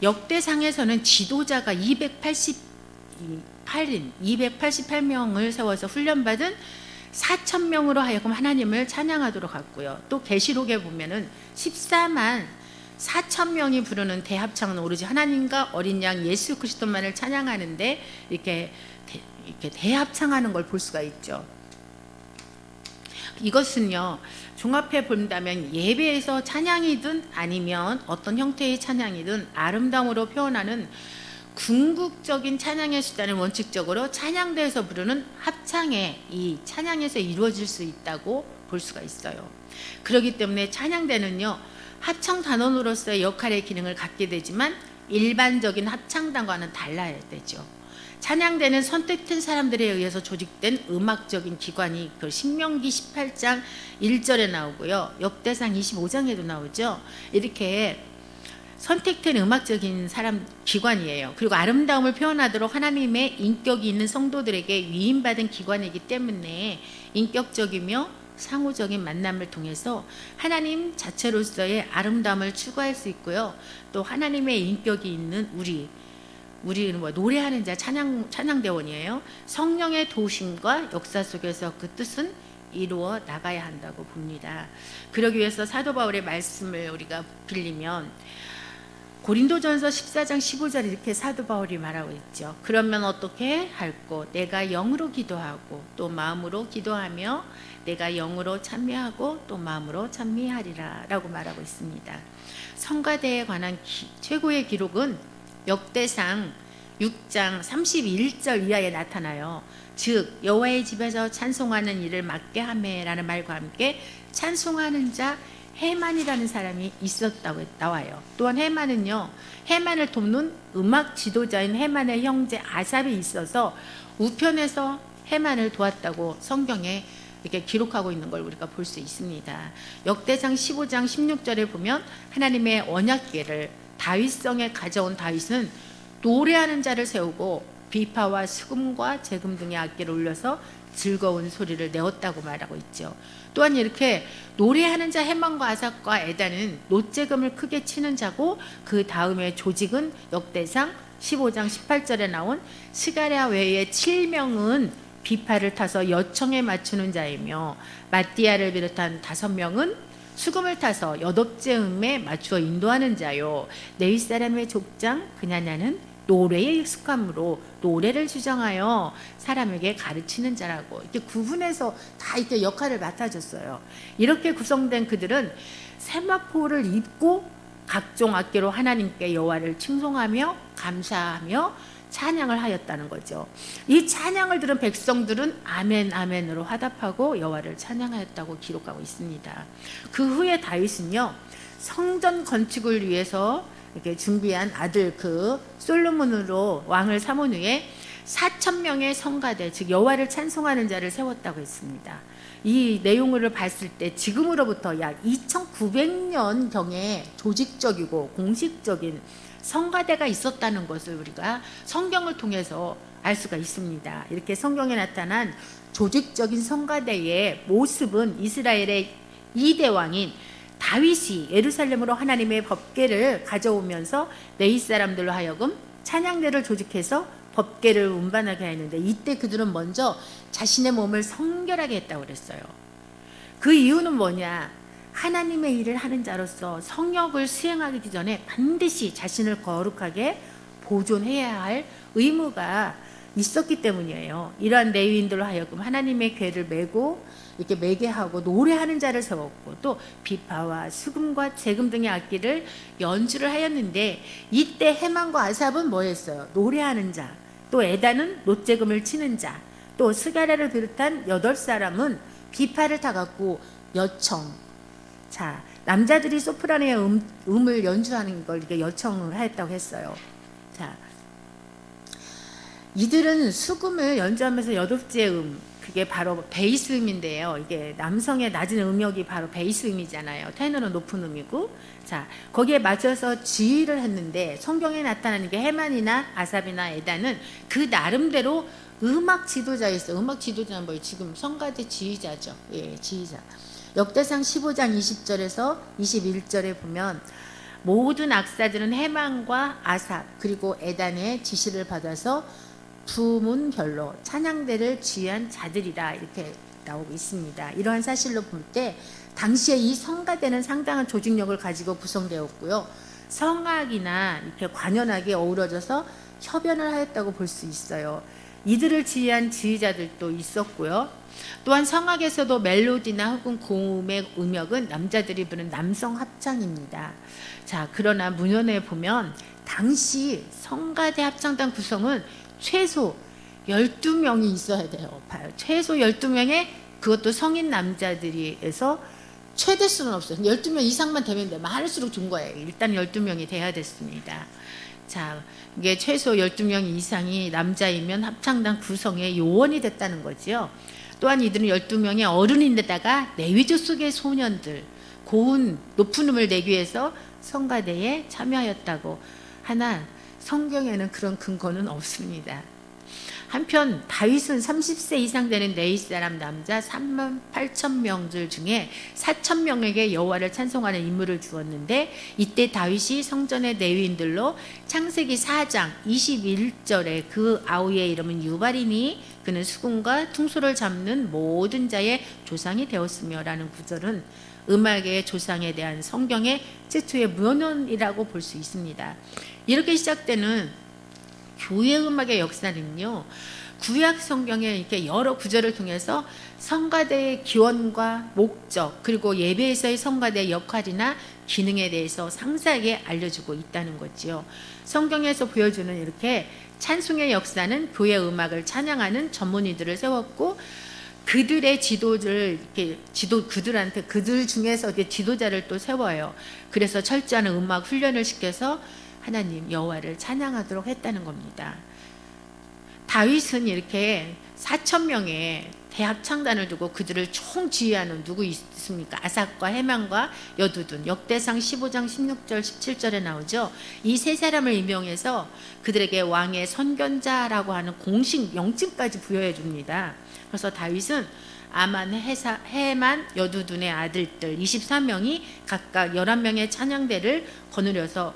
역대상에서는 지도자가 288명을 세워서 훈련받은 4,000명으로 하여금 하나님을 찬양하도록 했고요. 또 계시록에 보면은 14만 4,000명이 부르는 대합창은 오로지 하나님과 어린 양 예수 그리스도만을 찬양하는데 이렇게 대합창하는 걸 볼 수가 있죠. 이것은요, 종합해 본다면 예배에서 찬양이든 아니면 어떤 형태의 찬양이든 아름다움으로 표현하는 궁극적인 찬양의 수단은 원칙적으로 찬양대에서 부르는 합창의 이 찬양에서 이루어질 수 있다고 볼 수가 있어요. 그렇기 때문에 찬양대는요, 합창 단원으로서의 역할의 기능을 갖게 되지만 일반적인 합창단과는 달라야 되죠. 찬양대는 선택된 사람들에 의해서 조직된 음악적인 기관이 그 신명기 18장 1절에 나오고요. 역대상 25장에도 나오죠. 이렇게 선택된 음악적인 사람 기관이에요. 그리고 아름다움을 표현하도록 하나님의 인격이 있는 성도들에게 위임받은 기관이기 때문에 인격적이며 상호적인 만남을 통해서 하나님 자체로서의 아름다움을 추구할 수 있고요. 또 하나님의 인격이 있는 우리는 노래하는 자 찬양대원이에요. 성령의 도우심과 역사 속에서 그 뜻은 이루어 나가야 한다고 봅니다. 그러기 위해서 사도 바울의 말씀을 우리가 빌리면 고린도전서 14장 15절 이렇게 사도 바울이 말하고 있죠. 그러면 어떻게 할꼬? 내가 영으로 기도하고 또 마음으로 기도하며 내가 영으로 찬미하고 또 마음으로 찬미하리라 라고 말하고 있습니다. 성가대에 관한 최고의 기록은 역대상 6장 31절 이하에 나타나요. 즉 여호와의 집에서 찬송하는 일을 맡게 하매라는 말과 함께 찬송하는 자 헤만이라는 사람이 있었다고 나와요. 또한 헤만은요, 헤만을 돕는 음악 지도자인 헤만의 형제 아삽이 있어서 우편에서 헤만을 도왔다고 성경에 이렇게 기록하고 있는 걸 우리가 볼 수 있습니다. 역대상 15장 16절에 보면 하나님의 언약궤를 다윗성에 가져온 다윗은 노래하는 자를 세우고 비파와 수금과 재금 등의 악기를 울려서 즐거운 소리를 내었다고 말하고 있죠. 또한 이렇게 노래하는 자 헤만과 아삽과 에단은 노재금을 크게 치는 자고 그 다음에 조직은 역대상 15장 18절에 나온 스가랴 외에 7명은 비파를 타서 여청에 맞추는 자이며 마띠아를 비롯한 5명은 수금을 타서 여덟제음에 맞추어 인도하는 자요. 네윗 사람의 족장 그냐냐는 노래에 익숙함으로 노래를 주장하여 사람에게 가르치는 자라고 이렇게 구분해서 다 이렇게 역할을 맡아줬어요. 이렇게 구성된 그들은 세마포를 입고 각종 악기로 하나님께 여호와를 칭송하며 감사하며 찬양을 하였다는 거죠. 이 찬양을 들은 백성들은 아멘 아멘으로 화답하고 여호와를 찬양하였다고 기록하고 있습니다. 그 후에 다윗은요, 성전 건축을 위해서 이렇게 준비한 아들 그 솔로몬으로 왕을 삼은 후에 4,000명의 성가대, 즉 여호와를 찬송하는 자를 세웠다고 했습니다. 이 내용을 봤을 때 지금으로부터 약 2900년경에 조직적이고 공식적인 성가대가 있었다는 것을 우리가 성경을 통해서 알 수가 있습니다. 이렇게 성경에 나타난 조직적인 성가대의 모습은 이스라엘의 2대 왕인 다윗이 예루살렘으로 하나님의 법궤를 가져오면서 레위 사람들로 하여금 찬양대를 조직해서 법궤를 운반하게 했는데, 이때 그들은 먼저 자신의 몸을 성결하게 했다고 그랬어요. 그 이유는 뭐냐? 하나님의 일을 하는 자로서 성역을 수행하기 전에 반드시 자신을 거룩하게 보존해야 할 의무가 있었기 때문이에요. 이러한 레위인들로 하여금 하나님의 궤를 메고 이렇게 매게 하고 노래하는 자를 세웠고, 또 비파와 수금과 재금 등의 악기를 연주를 하였는데, 이때 헤만과 아삽은 뭐 했어요? 노래하는 자, 또 에단은 노재금을 치는 자, 또 스가랴를 비롯한 8사람은 비파를 타갖고 여청, 자, 남자들이 소프라노의 음을 연주하는 걸 이렇게 여청을 하였다고 했어요. 자, 이들은 수금을 연주하면서 8째 그게 바로 베이스 음인데요. 이게 남성의 낮은 음역이 바로 베이스 음이잖아요. 테너는 높은 음이고, 자, 거기에 맞춰서 지휘를 했는데, 성경에 나타나는 게 헤만이나 아삽이나 에단은 그 나름대로 음악 지도자였어요. 음악 지도자는 뭐예요? 지금 성가대 지휘자죠. 예, 지휘자. 역대상 15장 20절에서 21절에 보면 모든 악사들은 헤만과 아삽 그리고 에단의 지시를 받아서 부문별로 찬양대를 지휘한 자들이라 이렇게 나오고 있습니다. 이러한 사실로 볼 때 당시에 이 성가대는 상당한 조직력을 가지고 구성되었고요. 성악이나 이렇게 관연하게 어우러져서 협연을 하였다고 볼 수 있어요. 이들을 지휘한 지휘자들도 있었고요. 또한 성악에서도 멜로디나 혹은 고음의 음역은 남자들이 부르는 남성 합창입니다. 자, 그러나 문헌에 보면 당시 성가대 합창단 구성은 최소 12명이 있어야 돼요. 최소 12명의, 그것도 성인 남자들이에서 최대 수는 없어요. 12명 이상만 되면 돼. 많을수록 좋은 거예요. 일단 12명이 돼야 됐습니다. 자, 이게 최소 12명 이상이 남자이면 합창단 구성의 요원이 됐다는 거지요. 또한 이들은 12명의 어른인데다가 레위조 속의 소년들, 고운 높은 음을 내기 위해서 성가대에 참여하였다고 하나 성경에는 그런 근거는 없습니다. 한편 다윗은 30세 이상 되는 레위 사람 남자 38,000명들 중에 4,000명에게 여호와를 찬송하는 임무를 주었는데, 이때 다윗이 성전의 레위인들로 창세기 4장 21절에 그 아우의 이름은 유발이니 그는 수금과 퉁소를 잡는 모든 자의 조상이 되었으며 라는 구절은 음악의 조상에 대한 성경의 최초의 묘언이라고 볼 수 있습니다. 이렇게 시작되는 교회 음악의 역사는요, 구약 성경의 이렇게 여러 구절을 통해서 성가대의 기원과 목적, 그리고 예배에서의 성가대의 역할이나 기능에 대해서 상세하게 알려주고 있다는 거지요. 성경에서 보여주는 이렇게 찬송의 역사는 교회 음악을 찬양하는 전문의들을 세웠고, 그들의 지도를 이렇게 그들한테 그들 중에서 이렇게 지도자를 또 세워요. 그래서 철저한 음악 훈련을 시켜서 하나님 여호와를 찬양하도록 했다는 겁니다. 다윗은 이렇게 4,000명의 대합창단을 두고 그들을 총지휘하는 누구 있습니까? 아삭과 헤만과 여두둔, 역대상 15장 16절 17절에 나오죠. 이 세 사람을 임명해서 그들에게 왕의 선견자라고 하는 공식 명칭까지 부여해 줍니다. 그래서 다윗은 아만, 헤만, 여두둔의 아들들 24명이 각각 11명의 찬양대를 거느려서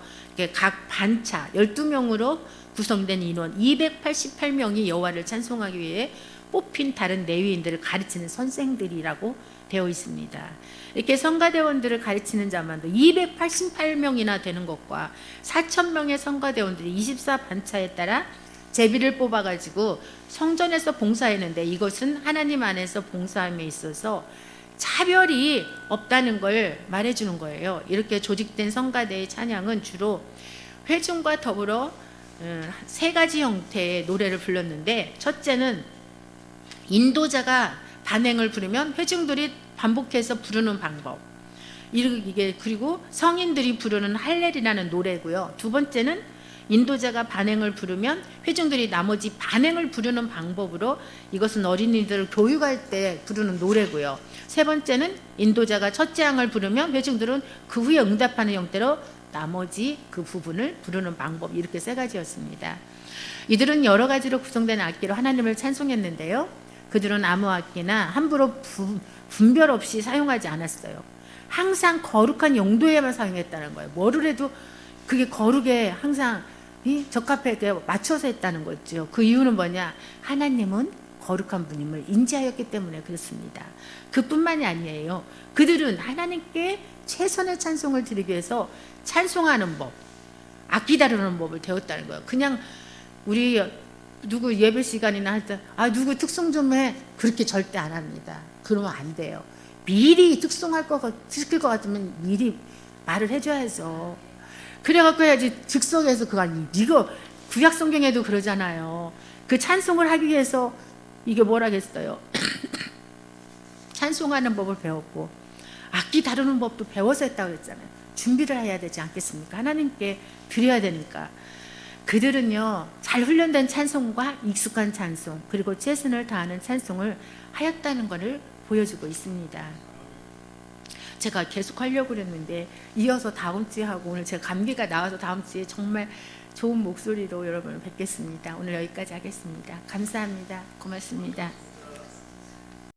각 반차 12명으로 구성된 인원 288명이 여호와를 찬송하기 위해 뽑힌 다른 레위인들을 가르치는 선생들이라고 되어 있습니다. 이렇게 성가대원들을 가르치는 자만도 288명이나 되는 것과 4,000명의 성가대원들이 24반차에 따라 제비를 뽑아가지고 성전에서 봉사했는데, 이것은 하나님 안에서 봉사함에 있어서 차별이 없다는 걸 말해주는 거예요. 이렇게 조직된 성가대의 찬양은 주로 회중과 더불어 세 가지 형태의 노래를 불렀는데, 첫째는 인도자가 반행을 부르면 회중들이 반복해서 부르는 방법, 이게 그리고 성인들이 부르는 할렐이라는 노래고요. 두 번째는 인도자가 반행을 부르면 회중들이 나머지 반행을 부르는 방법으로, 이것은 어린이들을 교육할 때 부르는 노래고요. 세 번째는 인도자가 첫째 항을 부르면 회중들은 그 후에 응답하는 형태로 나머지 그 부분을 부르는 방법, 이렇게 세 가지였습니다. 이들은 여러 가지로 구성된 악기로 하나님을 찬송했는데요, 그들은 아무 악기나 함부로 분별 없이 사용하지 않았어요. 항상 거룩한 용도에만 사용했다는 거예요. 뭐를 해도 그게 거룩에 항상 적합하게 맞춰서 했다는 거죠. 그 이유는 뭐냐? 하나님은 거룩한 분임을 인지하였기 때문에 그렇습니다. 그뿐만이 아니에요. 그들은 하나님께 최선의 찬송을 드리기 위해서 찬송하는 법, 악기 다루는 법을 배웠다는 거예요. 그냥 우리 누구 예배 시간이나 할 때 누구 특송 좀 해, 그렇게 절대 안 합니다. 그러면 안 돼요. 미리 시킬 것 같으면 미리 말을 해줘야죠. 그래갖고 해야지. 즉석에서 이거 구약 성경에도 그러잖아요. 그 찬송을 하기 위해서 이게 뭐라겠어요. 찬송하는 법을 배웠고 악기 다루는 법도 배워서 했다고 했잖아요. 준비를 해야 되지 않겠습니까? 하나님께 드려야 되니까. 그들은요, 잘 훈련된 찬송과 익숙한 찬송, 그리고 최선을 다하는 찬송을 하였다는 것을 보여주고 있습니다. 제가 계속 하려고 그랬는데 이어서 다음 주에 하고, 오늘 제가 감기가 나와서 다음 주에 정말 좋은 목소리로 여러분을 뵙겠습니다. 오늘 여기까지 하겠습니다. 감사합니다. 고맙습니다.